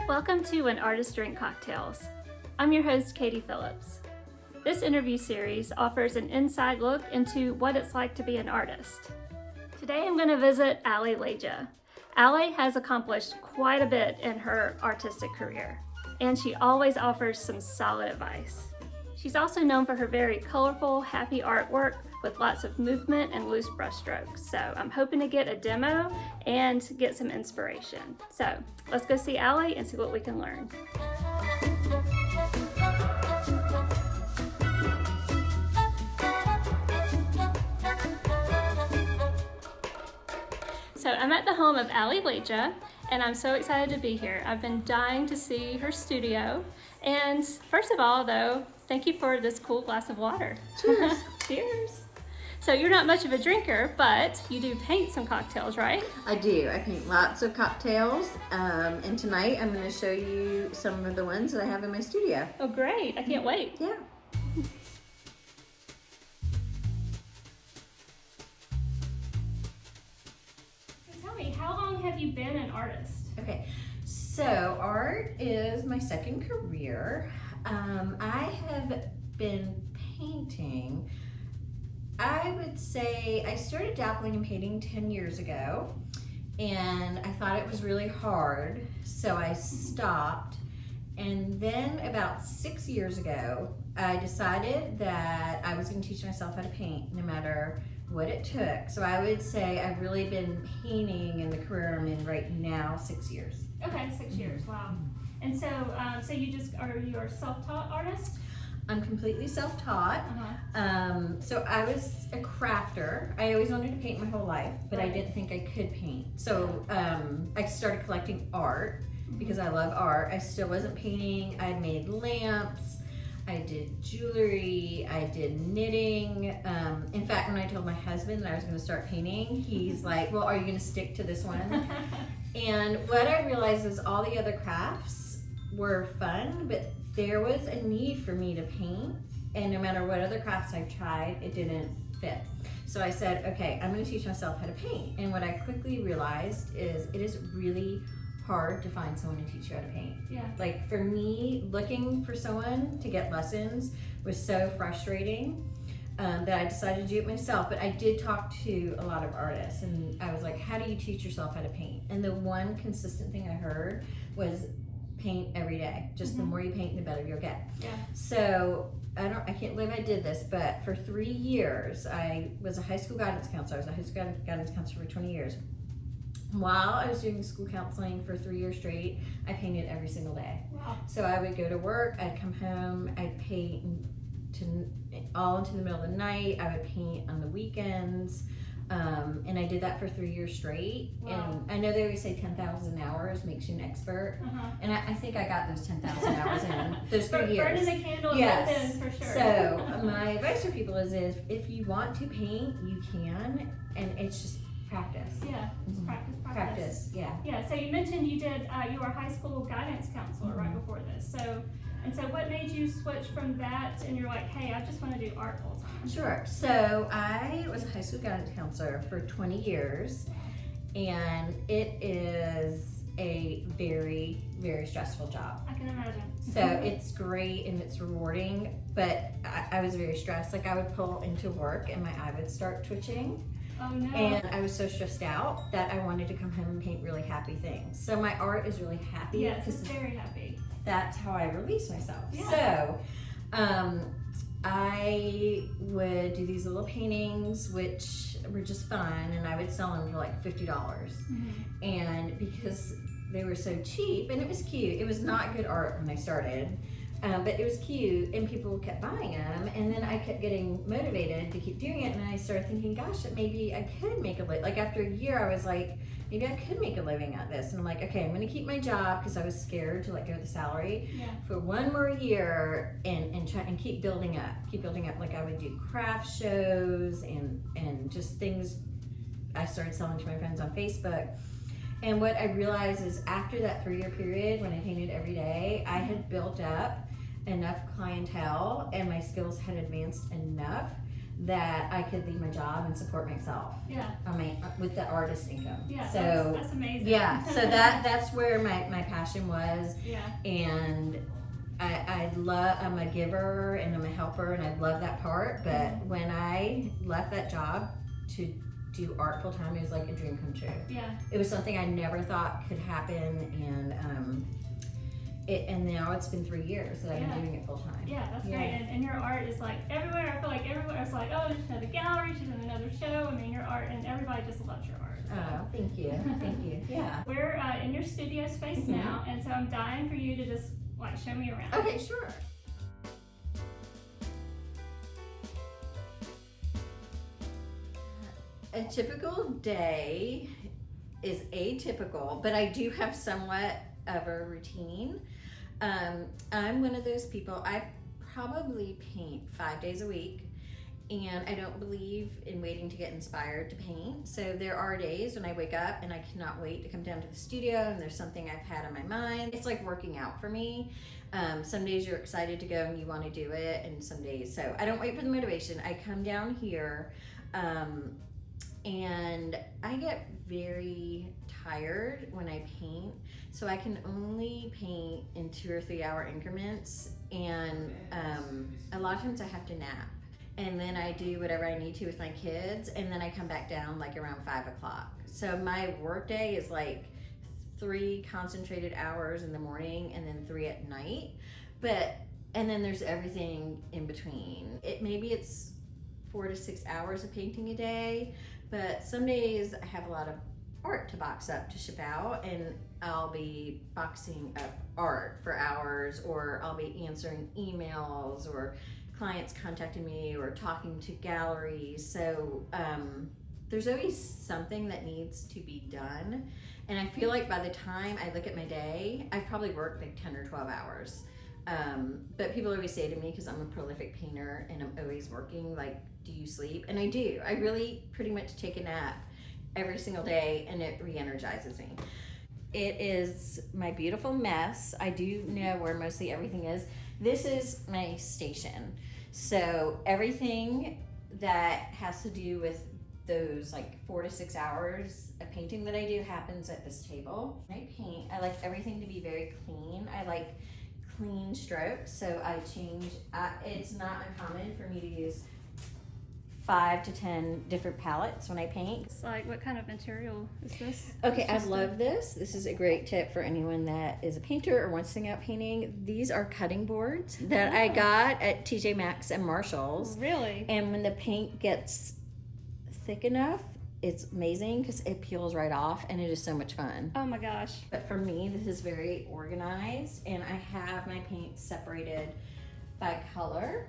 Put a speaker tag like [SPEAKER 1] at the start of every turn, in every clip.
[SPEAKER 1] Welcome to When Artists Drink Cocktails. I'm your host, Katie Phillips. This interview series offers an inside look into what it's like to be an artist. Today I'm going to visit Leja. Ali has accomplished quite a bit in her artistic career, and she always offers some solid advice. She's also known for her very colorful, happy artwork with lots of movement and loose brushstrokes. So I'm hoping to get a demo and get some inspiration. So let's go see Ali and see what we can learn. So I'm at the home of Leja, and I'm so excited to be here. I've been dying to see her studio. And first of all, though, thank you for this cool glass of water.
[SPEAKER 2] Cheers.
[SPEAKER 1] Cheers. So you're not much of a drinker, but you do paint some cocktails, right?
[SPEAKER 2] I do. I paint lots of cocktails, and tonight I'm going to show you some of the ones that I have in my studio.
[SPEAKER 1] Oh, great. I can't wait.
[SPEAKER 2] Yeah.
[SPEAKER 1] So tell me, how long have you been an artist?
[SPEAKER 2] Okay, so art is my second career. I have been painting, I would say I started dabbling in painting 10 years ago, and I thought it was really hard, so I stopped. And then about 6 years ago, I decided that I was going to teach myself how to paint no matter what it took. So I would say I've really been painting in the career I'm in right now 6 years.
[SPEAKER 1] Okay, 6 years, wow. And so, so you a self-taught artist?
[SPEAKER 2] I'm completely self-taught. So I was a crafter. I always wanted to paint my whole life, but I didn't think I could paint. So I started collecting art because I love art. I still wasn't painting. I made lamps. I did jewelry. I did knitting. In fact, when I told my husband that I was going to start painting, he's like, well, are you going to stick to this one? And what I realized is all the other crafts were fun, but there was a need for me to paint, and no matter what other crafts I tried, it didn't fit. So I said, okay, I'm going to teach myself how to paint. And what I quickly realized is it is really hard to find someone to teach you how to paint.
[SPEAKER 1] Yeah.
[SPEAKER 2] Like for me, looking for someone to get lessons was so frustrating that I decided to do it myself. But I did talk to a lot of artists, and I was like, how do you teach yourself how to paint? And the one consistent thing I heard was paint every day. Just the more you paint, the better you'll get.
[SPEAKER 1] Yeah.
[SPEAKER 2] So I can't believe I did this, but for 3 years, I was a high school guidance counselor. I was a high school guidance counselor for 20 years. While I was doing school counseling for 3 years straight, I painted every single day.
[SPEAKER 1] Wow.
[SPEAKER 2] So I would go to work, I'd come home, I'd paint all into the middle of the night. I would paint on the weekends. And I did that for 3 years straight.
[SPEAKER 1] Wow.
[SPEAKER 2] And I know they always say 10,000 hours makes you an expert. And I think I got those 10,000 hours in those 3 years.
[SPEAKER 1] Burning the candle
[SPEAKER 2] Yes.
[SPEAKER 1] at both ends, for sure.
[SPEAKER 2] So my advice for people is if you want to paint, you can, and it's just practice.
[SPEAKER 1] Yeah, it's practice.
[SPEAKER 2] Yeah.
[SPEAKER 1] Yeah, so you mentioned you were a high school guidance counselor right before this. So what made you switch from that and you're like, hey, I just want to do art full time?
[SPEAKER 2] Sure. So I was a high school guidance counselor for 20 years, and it is a very, very stressful job.
[SPEAKER 1] I can imagine.
[SPEAKER 2] So it's great and it's rewarding, but I was very stressed. Like I would pull into work and my eye would start twitching.
[SPEAKER 1] Oh no.
[SPEAKER 2] And I was so stressed out that I wanted to come home and paint really happy things. So my art is really happy.
[SPEAKER 1] Yes, it's very happy.
[SPEAKER 2] That's how I release myself.
[SPEAKER 1] Yeah.
[SPEAKER 2] So I would do these little paintings, which were just fun, and I would sell them for like $50. And because they were so cheap, and it was cute. It was not good art when I started, but it was cute, and people kept buying them. And then I kept getting motivated to keep doing it, and I started thinking, gosh, maybe I could make a living. Like after a year, I was like, maybe I could make a living at this. And I'm like, okay, I'm gonna keep my job because I was scared to let go of the salary for one more year and try and keep building up. Like I would do craft shows and just things I started selling to my friends on Facebook. And what I realized is after that 3-year period when I painted every day, I had built up enough clientele and my skills had advanced enough that I could leave my job and support myself.
[SPEAKER 1] Yeah.
[SPEAKER 2] with the artist income.
[SPEAKER 1] Yeah,
[SPEAKER 2] so
[SPEAKER 1] that's amazing.
[SPEAKER 2] Yeah, so that's where my passion was.
[SPEAKER 1] Yeah.
[SPEAKER 2] And I'm a giver and I'm a helper, and I love that part. But when I left that job to do art full time, it was like a dream come true.
[SPEAKER 1] Yeah.
[SPEAKER 2] It was something I never thought could happen, and now it's been 3 years that I've been doing it full time.
[SPEAKER 1] Yeah, that's great. And your art is like everywhere. I feel like everywhere it's like, oh, she's another gallery, she's in another show. I mean, your art, and everybody just loves your art. So.
[SPEAKER 2] Oh, thank you. Thank you. Yeah.
[SPEAKER 1] We're in your studio space now, and so I'm dying for you to just like show me around.
[SPEAKER 2] Okay, sure. A typical day is atypical, but I do have somewhat of a routine. I'm one of those people, I probably paint 5 days a week, and I don't believe in waiting to get inspired to paint. So there are days when I wake up and I cannot wait to come down to the studio, and there's something I've had on my mind. It's like working out for me. Some days you're excited to go and you want to do it, and some days, so I don't wait for the motivation. I come down here, and I get very tired when I paint, so I can only paint in 2 or 3 hour increments, and a lot of times I have to nap, and then I do whatever I need to with my kids, and then I come back down like around 5 o'clock. So my work day is like 3 concentrated hours in the morning and then 3 at night, and then there's everything in between. Maybe it's 4 to 6 hours of painting a day, but some days I have a lot of art to box up to ship out, and I'll be boxing up art for hours, or I'll be answering emails, or clients contacting me, or talking to galleries. So there's always something that needs to be done, and I feel like by the time I look at my day, I've probably worked like 10 or 12 hours. But people always say to me, because I'm a prolific painter and I'm always working, like, do you sleep? And I do. I really pretty much take a nap every single day, and it re-energizes me. It is my beautiful mess. I do know where mostly everything is. This is my station. So everything that has to do with those like 4 to 6 hours of painting that I do happens at this table. When I paint, I like everything to be very clean. I like clean strokes, so I change. It's not uncommon for me to use 5 to 10 different palettes when I paint.
[SPEAKER 1] It's like, what kind of material is this?
[SPEAKER 2] Okay, I love this. This is a great tip for anyone that is a painter or wants to go out painting. These are cutting boards that I got at TJ Maxx and Marshall's.
[SPEAKER 1] Really?
[SPEAKER 2] And when the paint gets thick enough, it's amazing because it peels right off, and it is so much fun.
[SPEAKER 1] Oh my gosh.
[SPEAKER 2] But for me, this is very organized, and I have my paint separated by color.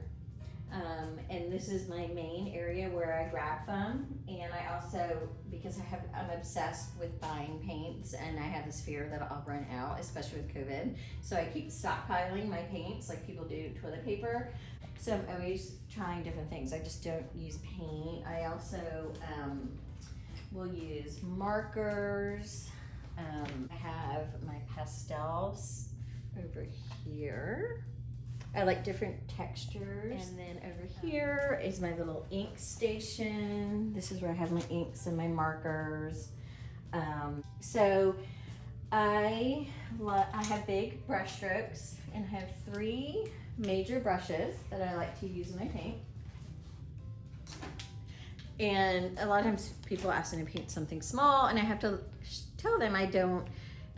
[SPEAKER 2] And this is my main area where I grab from, and I also, because I'm obsessed with buying paints, and I have this fear that I'll run out, especially with COVID, so I keep stockpiling my paints like people do toilet paper. So I'm always trying different things. I just don't use paint. I also will use markers. I have my pastels over here. I like different textures. And then over here is my little ink station. This is where I have my inks and my markers. So I have big brush strokes, and I have 3 major brushes that I like to use in my paint. And a lot of times people ask me to paint something small, and I have to tell them I don't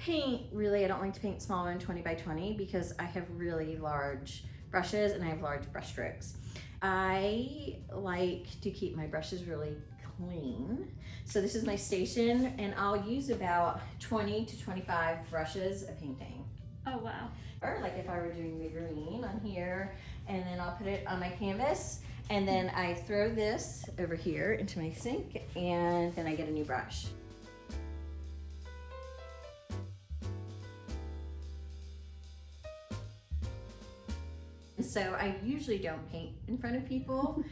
[SPEAKER 2] like to paint smaller than 20 by 20 because I have really large brushes and I have large brush strokes. I like to keep my brushes really clean. So this is my station, and I'll use about 20 to 25 brushes of painting.
[SPEAKER 1] Oh wow.
[SPEAKER 2] Or like if I were doing the green on here, and then I'll put it on my canvas, and then I throw this over here into my sink, and then I get a new brush. So I usually don't paint in front of people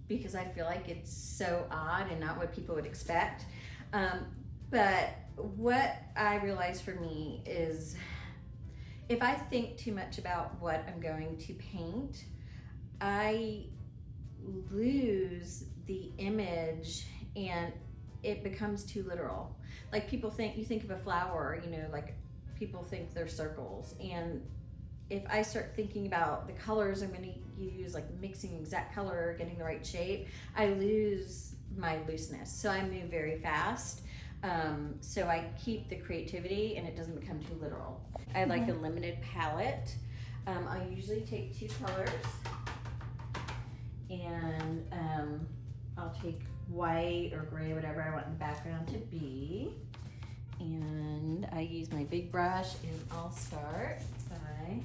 [SPEAKER 2] because I feel like it's so odd and not what people would expect. But what I realized for me is if I think too much about what I'm going to paint, I lose the image and it becomes too literal. Like people think, you think of a flower, you know, like people think they're circles, and if I start thinking about the colors I'm going to use, like mixing exact color, getting the right shape, I lose my looseness. So I move very fast. So I keep the creativity and it doesn't become too literal. I like a limited palette. I usually take 2 colors, and I'll take white or gray, whatever I want the background to be. And I use my big brush, and I'll start by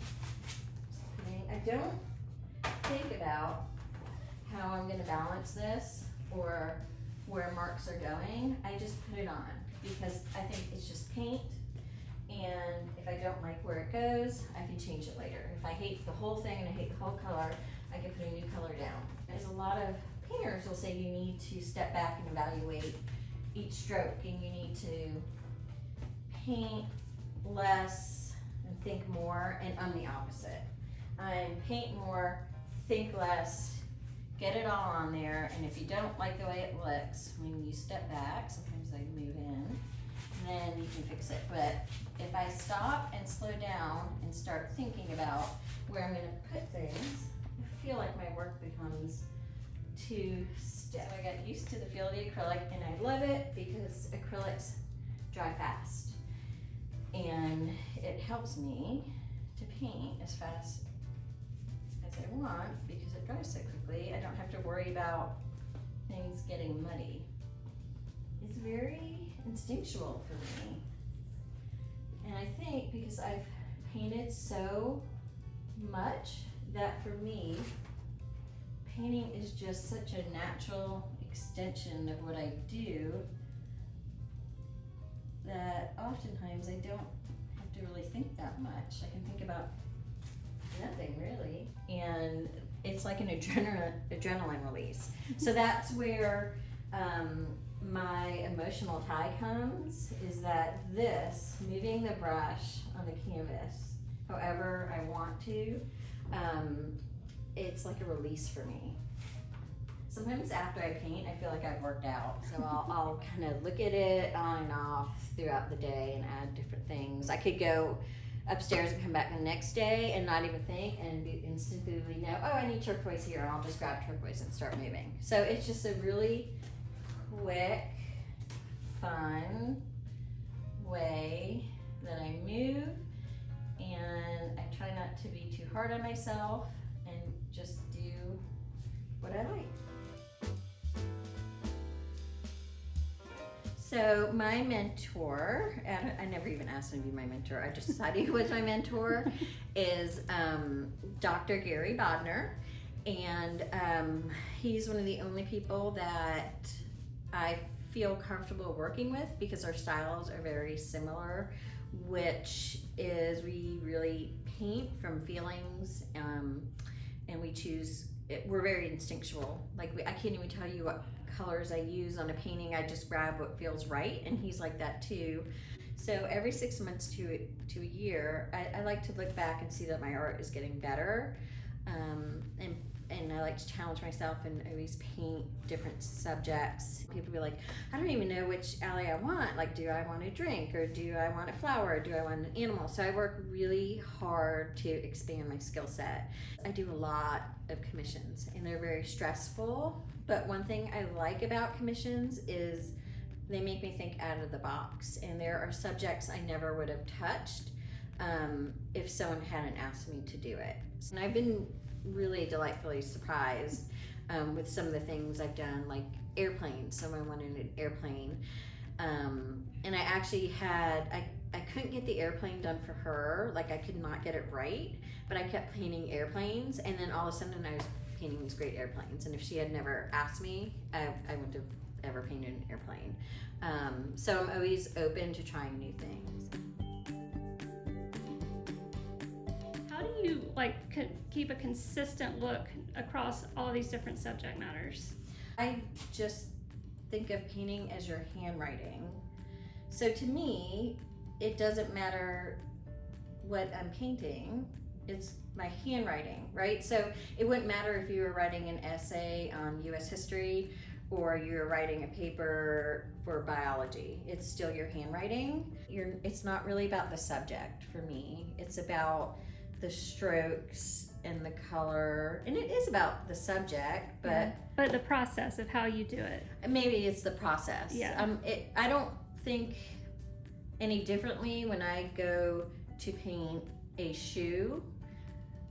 [SPEAKER 2] putting, I don't think about how I'm going to balance this or where marks are going. I just put it on because I think it's just paint, and if I don't like where it goes, I can change it later. If I hate the whole thing and I hate the whole color, I can put a new color down. There's a lot of painters will say you need to step back and evaluate each stroke, and you need to paint less and think more, and I'm the opposite. I'm paint more, think less, get it all on there, and if you don't like the way it looks, when you step back, sometimes I move in, then you can fix it. But if I stop and slow down and start thinking about where I'm gonna put things, I feel like my work becomes too stiff. So I got used to the feel of the acrylic, and I love it because acrylics dry fast. And it helps me to paint as fast as I want because it dries so quickly. I don't have to worry about things getting muddy. It's very instinctual for me. And I think because I've painted so much that for me, painting is just such a natural extension of what I do that oftentimes I don't have to really think that much. I can think about nothing really. And it's like an adrenaline release. So that's where my emotional tie comes, is that this, moving the brush on the canvas however I want to, it's like a release for me. Sometimes after I paint, I feel like I've worked out. So I'll kind of look at it on and off throughout the day and add different things. I could go upstairs and come back the next day and not even think and instinctively know, oh, I need turquoise here, and I'll just grab turquoise and start moving. So it's just a really quick, fun way that I move, and I try not to be too hard on myself and just do what I like. So my mentor, I never even asked him to be my mentor, I just decided he was my mentor, is Dr. Gary Bodner. And he's one of the only people that I feel comfortable working with because our styles are very similar, which is we really paint from feelings, and we choose, we're very instinctual. Like I can't even tell you what colors I use on a painting. I just grab what feels right, and he's like that too. So every 6 months to a year, I like to look back and see that my art is getting better, and I like to challenge myself and always paint different subjects. People be like, I don't even know which alley I want. Like, do I want a drink, or do I want a flower, or do I want an animal? So I work really hard to expand my skill set. I do a lot of commissions, and they're very stressful. But one thing I like about commissions is they make me think out of the box, and there are subjects I never would have touched if someone hadn't asked me to do it. And I've been really delightfully surprised with some of the things I've done, like airplanes. Someone wanted an airplane, and I actually I couldn't get the airplane done for her. Like I could not get it right, but I kept painting airplanes, and then all of a sudden I was painting these great airplanes. And if she had never asked me, I wouldn't have ever painted an airplane. So I'm always open to trying new things.
[SPEAKER 1] How do you keep a consistent look across all these different subject matters?
[SPEAKER 2] I just think of painting as your handwriting. So to me, it doesn't matter what I'm painting, it's my handwriting, right? So it wouldn't matter if you were writing an essay on US history or you're writing a paper for biology. It's still your handwriting. It's not really about the subject for me. It's about the strokes and the color, and it is about the subject,
[SPEAKER 1] but the process of how you do it.
[SPEAKER 2] Maybe it's the process.
[SPEAKER 1] Yeah.
[SPEAKER 2] I don't think any differently when I go to paint a shoe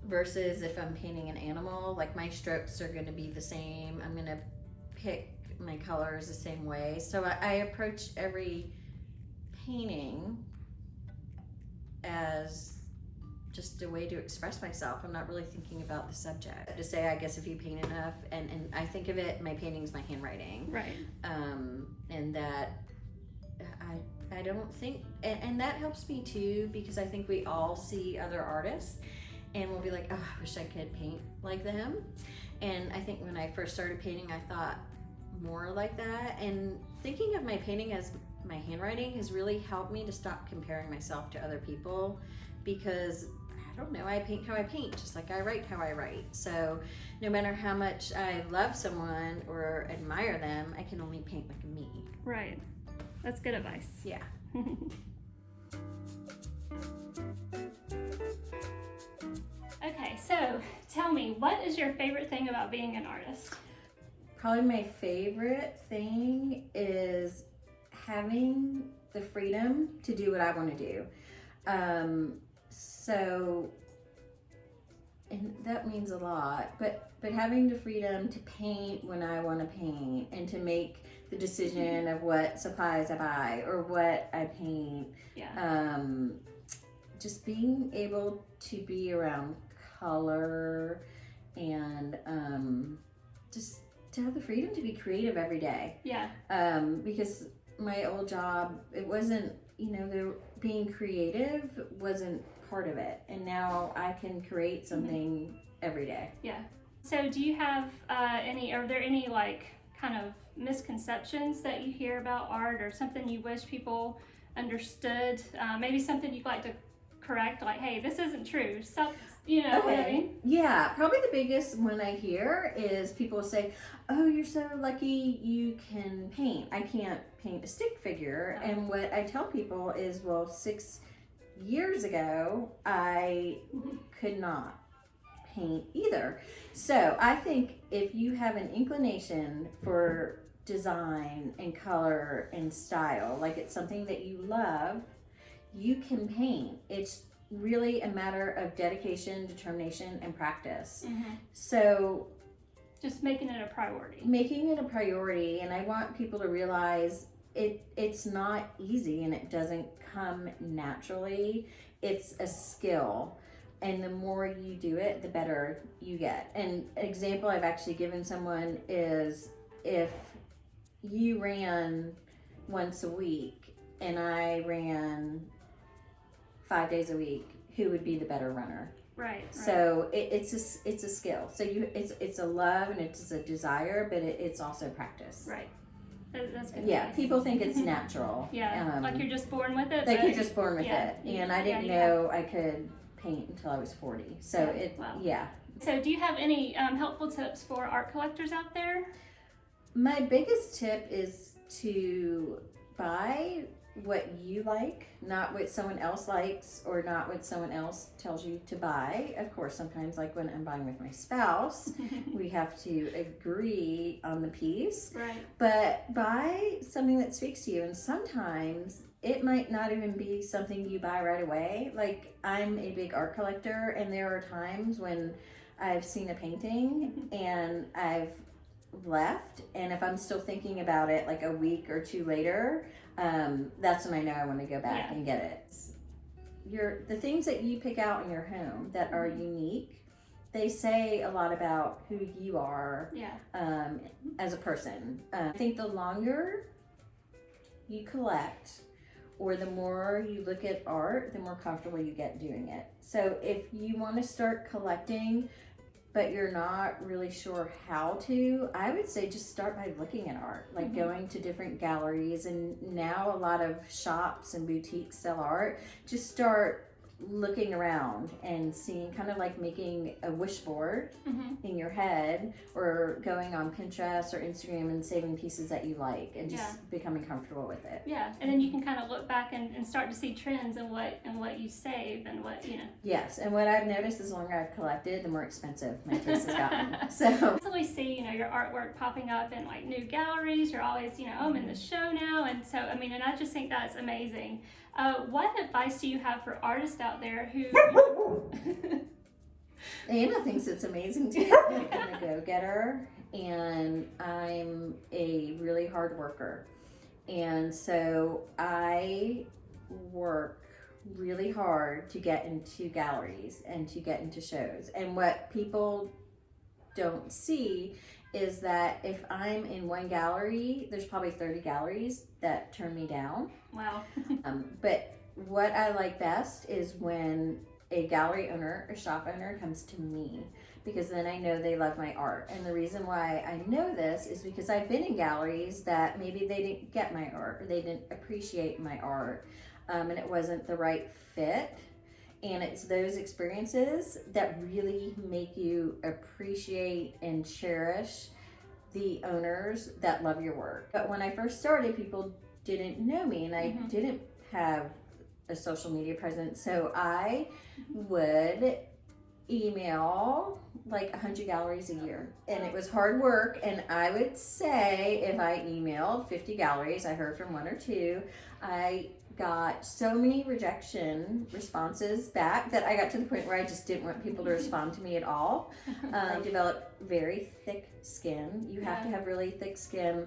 [SPEAKER 2] versus if I'm painting an animal. Like, my strokes are going to be the same. I'm going to pick my colors the same way. So I approach every painting as just a way to express myself. I'm not really thinking about the subject. To say, I guess, if you paint enough, and I think of it, my painting's my handwriting.
[SPEAKER 1] Right.
[SPEAKER 2] And that I don't think, and that helps me too, because I think we all see other artists and we'll be like, oh, I wish I could paint like them. And I think when I first started painting, I thought more like that. And thinking of my painting as my handwriting has really helped me to stop comparing myself to other people, because I don't know, I paint how I paint, just like I write how I write. So no matter how much I love someone or admire them, I can only paint like me.
[SPEAKER 1] Right. That's good advice.
[SPEAKER 2] Yeah.
[SPEAKER 1] Okay, so tell me, what is your favorite thing about being an artist?
[SPEAKER 2] Probably my favorite thing is having the freedom to do what I want to do. And that means a lot, but having the freedom to paint when I want to paint, and to make the decision of what supplies I buy or what I paint.
[SPEAKER 1] Yeah.
[SPEAKER 2] Just being able to be around color, and just to have the freedom to be creative every day.
[SPEAKER 1] Yeah.
[SPEAKER 2] Because my old job, it wasn't, being creative wasn't part of it, and now I can create something every day.
[SPEAKER 1] Yeah. So do you have are there any like kind of misconceptions that you hear about art, or something you wish people understood? Maybe something you'd like to correct, like, hey, this isn't true. So, what I mean?
[SPEAKER 2] Yeah, probably the biggest one I hear is people say, oh, you're so lucky you can paint. I can't paint a stick figure.
[SPEAKER 1] Oh.
[SPEAKER 2] And what I tell people is, well, 6 years ago, I could not paint either. So I think if you have an inclination for design and color and style, like it's something that you love, you can paint. It's really a matter of dedication, determination, and practice. So
[SPEAKER 1] just making it a priority.
[SPEAKER 2] And I want people to realize it's not easy, and it doesn't come naturally. It's a skill, and the more you do it, the better you get. And an example I've actually given someone is, if you ran once a week and I ran 5 days a week, who would be the better runner?
[SPEAKER 1] Right.
[SPEAKER 2] So it's a skill. So it's a love and it's a desire, but it's also practice.
[SPEAKER 1] Right. That's good.
[SPEAKER 2] Yeah, people think it's natural.
[SPEAKER 1] Yeah, like you're just born with it.
[SPEAKER 2] Like you're just born with it. And I didn't know I could paint until I was 40. So
[SPEAKER 1] wow. So do you have any helpful tips for art collectors out there?
[SPEAKER 2] My biggest tip is to buy what you like, not what someone else likes, or not what someone else tells you to buy. Of course, sometimes, like when I'm buying with my spouse, we have to agree on the piece.
[SPEAKER 1] Right.
[SPEAKER 2] But buy something that speaks to you, and sometimes it might not even be something you buy right away. Like, I'm a big art collector, and there are times when I've seen a painting and I've left, and if I'm still thinking about it like a week or two later, that's when I know I want to go back and get it. The things that you pick out in your home that are unique, they say a lot about who you are as a person. I think the longer you collect, or the more you look at art, the more comfortable you get doing it. So if you want to start collecting, but you're not really sure how to, I would say just start by looking at art, like going to different galleries. And now a lot of shops and boutiques sell art. Just start looking around and seeing, kind of like making a wish board in your head, or going on Pinterest or Instagram and saving pieces that you like, and just becoming comfortable with it.
[SPEAKER 1] Yeah, and then you can kind of look back and start to see trends in what you save and what, you know.
[SPEAKER 2] Yes, and what I've noticed is the longer I've collected, the more expensive my taste has gotten. So
[SPEAKER 1] I always see, you know, your artwork popping up in like new galleries. You're always, you know, I'm in the show now, and so I mean, and I just think that's amazing. What advice do you have for artists out there who?
[SPEAKER 2] Anna thinks it's amazing too. I'm a go-getter, and I'm a really hard worker, and so I work really hard to get into galleries and to get into shows. And what people don't see is that if I'm in one gallery, there's probably 30 galleries that turn me down.
[SPEAKER 1] Wow.
[SPEAKER 2] But what I like best is when a gallery owner, a shop owner, comes to me, because then I know they love my art. And the reason why I know this is because I've been in galleries that maybe they didn't get my art, or they didn't appreciate my art, and it wasn't the right fit. And it's those experiences that really make you appreciate and cherish the owners that love your work. But when I first started, people didn't know me, and I didn't have a social media presence. So I would email like 100 galleries a year, and it was hard work. And I would say if I emailed 50 galleries, I heard from one or two. I got so many rejection responses back that I got to the point where I just didn't want people to respond to me at all. I developed very thick skin. You have to have really thick skin.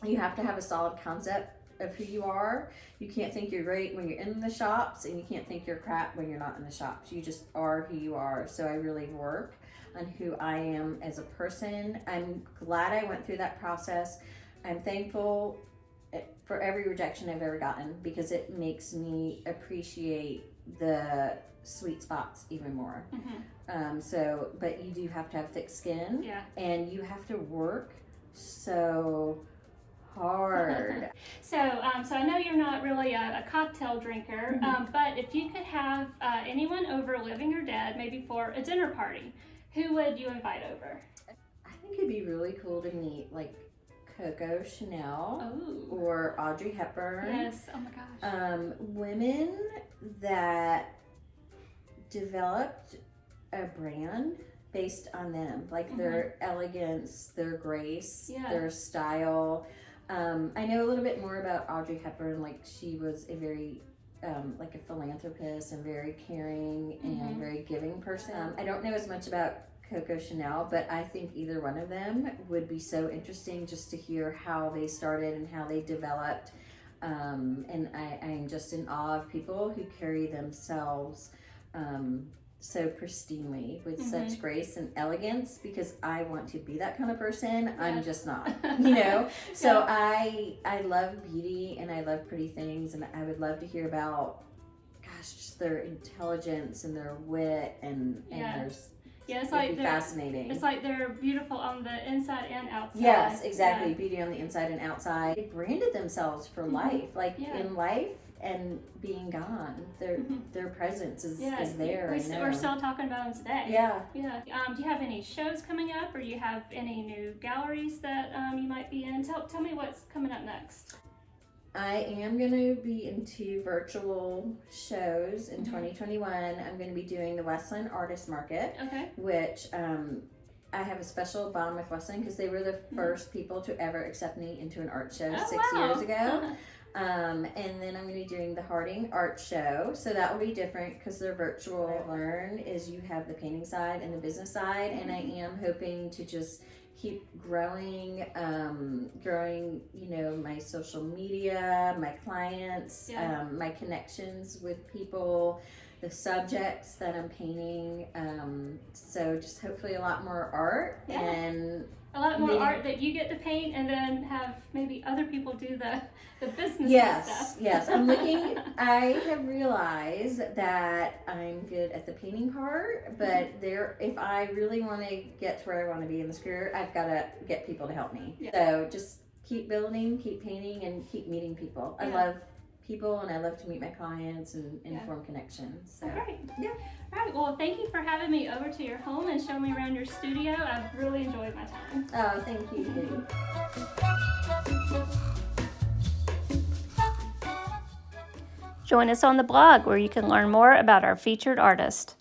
[SPEAKER 2] You have to have a solid concept of who you are. You can't think you're great when you're in the shops, and you can't think you're crap when you're not in the shops. You just are who you are. So I really work on who I am as a person. I'm glad I went through that process. I'm thankful for every rejection I've ever gotten, because it makes me appreciate the sweet spots even more. But you do have to have thick skin, and you have to work so hard.
[SPEAKER 1] So I know you're not really a cocktail drinker, but if you could have anyone over, living or dead, maybe for a dinner party, who would you invite over?
[SPEAKER 2] I think it'd be really cool to meet like Coco Chanel or Audrey Hepburn.
[SPEAKER 1] Yes, oh my gosh.
[SPEAKER 2] Women that developed a brand based on them, like their elegance, their grace, their style. I know a little bit more about Audrey Hepburn. Like, she was a very like a philanthropist and very caring and very giving person. I don't know as much about Coco Chanel, but I think either one of them would be so interesting just to hear how they started and how they developed. And I'm just in awe of people who carry themselves so pristinely with such grace and elegance, because I want to be that kind of person. I'm just not, you know? So I love beauty, and I love pretty things, and I would love to hear about, gosh, just their intelligence and their wit and their...
[SPEAKER 1] Yeah, it's like
[SPEAKER 2] fascinating.
[SPEAKER 1] It's like they're beautiful on the inside and outside.
[SPEAKER 2] Yes, exactly. Beauty on the inside and outside. They branded themselves for life, like in life and being gone. Their presence is there.
[SPEAKER 1] We're still talking about them today.
[SPEAKER 2] Yeah.
[SPEAKER 1] Yeah. Do you have any shows coming up, or do you have any new galleries that you might be in? Tell me what's coming up next.
[SPEAKER 2] I am going to be into virtual shows in 2021. I'm going to be doing the Westland Artist Market, which I have a special bond with Westland because they were the first people to ever accept me into an art show 6 years ago. And then I'm going to be doing the Harding Art Show. So that will be different because they're virtual. What I learned is you have the painting side and the business side, and I am hoping to just keep growing, you know, my social media, my clients, my connections with people, the subjects that I'm painting. So just hopefully a lot more art and
[SPEAKER 1] a lot more art that you get to paint, and then have maybe other people do the business stuff.
[SPEAKER 2] Yes, I'm looking. I have realized that I'm good at the painting part, but if I really want to get to where I want to be in this career, I've got to get people to help me. So just keep building, keep painting, and keep meeting people. I love people, and I love to meet my clients and form connections. So.
[SPEAKER 1] Great.
[SPEAKER 2] Yeah.
[SPEAKER 1] All right. Well, thank you for having me over to your home and showing me around your studio. I've really enjoyed my time.
[SPEAKER 2] Oh, thank you.
[SPEAKER 1] Join us on the blog where you can learn more about our featured artist.